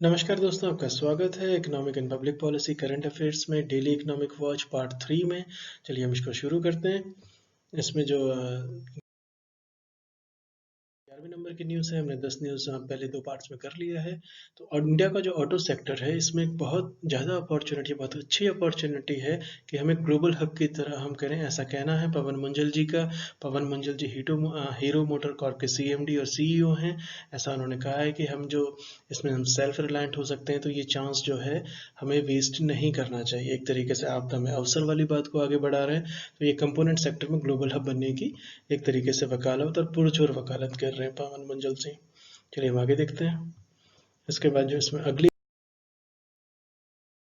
नमस्कार दोस्तों, आपका स्वागत है economic and public policy current affairs में डेली इकोनॉमिक वॉच पार्ट 3 में। चलिए हम इसको शुरू करते हैं। इसमें जो 11वें नंबर की न्यूज़ है, हमने 10 न्यूज़ पहले दो पार्ट्स में कर लिया है। तो और इंडिया का जो ऑटो सेक्टर है, इसमें एक बहुत ज़्यादा अपॉर्चुनिटी, बहुत अच्छी अपॉर्चुनिटी है कि हमें ग्लोबल हब की तरह हम करें, ऐसा कहना है पवन मुंजल जी का। पवन मुंजल जी हीरो मोटर कॉर्प के सीएमडी और सीईओ हैं। ऐसा उन्होंने कहा है कि हम जो इसमें हम सेल्फ रिलायंट हो सकते हैं, तो ये चांस जो है हमें वेस्ट नहीं करना चाहिए। एक तरीके से आपदा में अवसर वाली बात को आगे बढ़ा रहे हैं। तो ये कंपोनेंट सेक्टर में ग्लोबल हब बनने की एक तरीके से वकालत और पुरजोर वकालत कर रहे हैं पवन मुंजल सिंह। चलिए हम आगे देखते हैं। इसके बाद जो इसमें अगली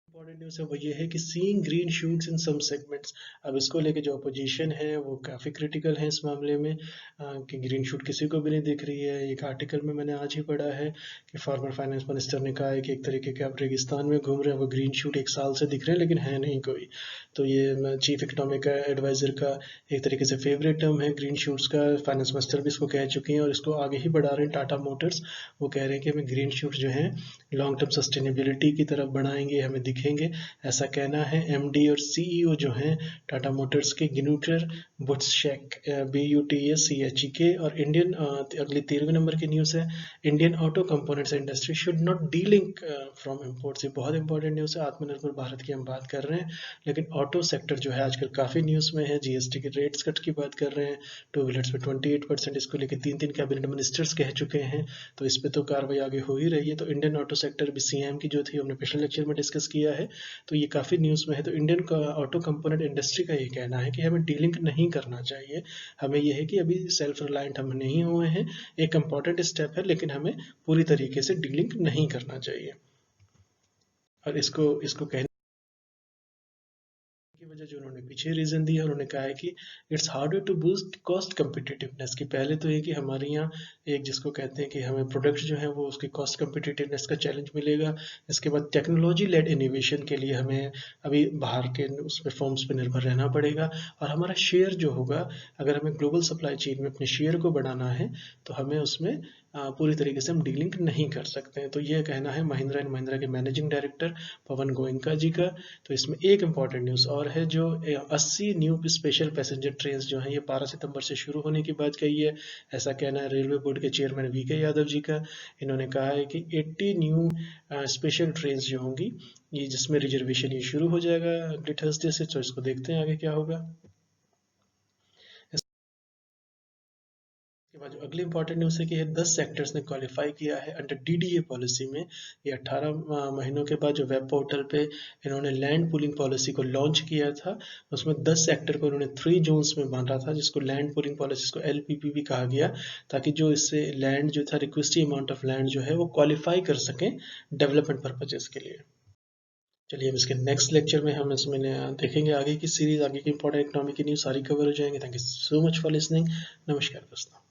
इंपॉर्टेंट न्यूज़ है वो ये है कि सीइंग ग्रीन शूट्स इन सम सेगमेंट्स। अब इसको लेके जो अपोजिशन है वो काफ़ी क्रिटिकल है इस मामले में, कि ग्रीन शूट किसी को भी नहीं दिख रही है। एक आर्टिकल में मैंने आज ही पढ़ा है कि फॉर्मर फाइनेंस मिनिस्टर ने कहा है कि एक तरीके के आप रेगिस्तान में घूम रहे हैं, वो ग्रीन शूट एक साल से दिख रहे हैं लेकिन है नहीं कोई। तो ये चीफ इकोनॉमिक एडवाइजर का एक तरीके से फेवरेट टर्म है ग्रीन शूट्स का। फाइनेंस मिनिस्टर भी इसको कह चुकी हैं और इसको आगे ही बढ़ा रहे हैं टाटा मोटर्स। वो कह रहे हैं कि हमें ग्रीन शूट्स जो हैं लॉन्ग टर्म सस्टेनेबिलिटी की तरफ बढ़ाएंगे, हमें दिखेंगे, ऐसा कहना है एमडी और सीईओ जो हैं टाटा मोटर्स के गिनूटर बुट्शेक, BUTSCHEK। और इंडियन अगली 13वें नंबर की न्यूज़ है, Indian auto components industry should not delink from imports. ये बहुत इंपॉर्टेंट न्यूज़ है। आत्मनिर्भर भारत की हम बात कर रहे हैं, लेकिन ऑटो सेक्टर जो है आजकल काफ़ी न्यूज़ में है। जीएसटी के रेट्स कट की बात कर रहे हैं, टू व्हीलर्स में 28%, इसको लेकर तीन तीन कैबिनेट मिनिस्टर्स कह चुके हैं। तो इस पर तो कार्रवाई आगे हो ही रही है। तो इंडियन ऑटो सेक्टर भी सीएम की जो थी हमने पिछले लेक्चर में डिस्कस किया है, तो ये काफ़ी न्यूज़ में है। तो इंडियन ऑटो कंपोनेंट इंडस्ट्री का ये कहना है कि हमें डीलिंक नहीं करना चाहिए। हमें ये है कि अभी सेल्फ रिलायंट हम नहीं हुए हैं, एक इम्पॉर्टेंट स्टेप है, लेकिन हमें पूरी तरीके से डीलिंक नहीं करना चाहिए। और इसको इसको कहने की वजह जो उन्होंने पीछे रीजन दिया, उन्होंने कहा है कि it's harder to boost cost competitiveness. की पहले तो ये कि हमारे यहाँ एक जिसको कहते हैं कि हमें प्रोडक्ट जो है वो उसकी कॉस्ट कम्पिटिटिवनेस का चैलेंज मिलेगा। इसके बाद टेक्नोलॉजी लेड इनोवेशन के लिए हमें अभी बाहर के उस पे फॉर्म्स पे निर्भर रहना पड़ेगा। और हमारा शेयर जो होगा, अगर हमें ग्लोबल सप्लाई चेन में अपने शेयर को बढ़ाना है, तो हमें उसमें पूरी तरीके से हम डीलिंग नहीं कर सकते हैं। तो ये कहना है महिंद्रा एंड महिंद्रा के मैनेजिंग डायरेक्टर पवन गोयनका जी का। तो इसमें एक इम्पॉर्टेंट न्यूज़ और है, जो 80 न्यू स्पेशल पैसेंजर ट्रेन जो हैं ये 12 सितंबर से शुरू होने की बात कही है। ऐसा कहना है रेलवे बोर्ड के चेयरमैन VK यादव जी का। इन्होंने कहा है कि 80 न्यू स्पेशल ट्रेन जो होंगी, ये जिसमें रिजर्वेशन ये शुरू हो जाएगा अगले थर्सडे से। तो इसको देखते हैं आगे क्या होगा। इसके बाद जो अगली इंपॉर्टेंट न्यूज़ है कि ये 10 सेक्टर्स ने क्वालिफाई किया है अंडर DDA पॉलिसी में। ये 18 महीनों के बाद जो वेब पोर्टल पे इन्होंने लैंड पूलिंग पॉलिसी को लॉन्च किया था, उसमें 10 सेक्टर को इन्होंने 3 जोन्स में बांटा था, जिसको लैंड पूलिंग पॉलिसी को LPP भी कहा गया, ताकि जो इससे लैंड जो था रिक्वेस्टिव अमाउंट ऑफ लैंड जो है वो क्वालिफाई कर सकें डेवलपमेंट पर्पजेस के लिए। चलिए अब इसके नेक्स्ट लेक्चर में हम इसमें देखेंगे आगे की सीरीज, आगे की इंपॉर्टेंट इकोनॉमिक की न्यूज़ सारी कवर हो जाएंगे। Thank you so much for listening. नमस्कार दोस्तों।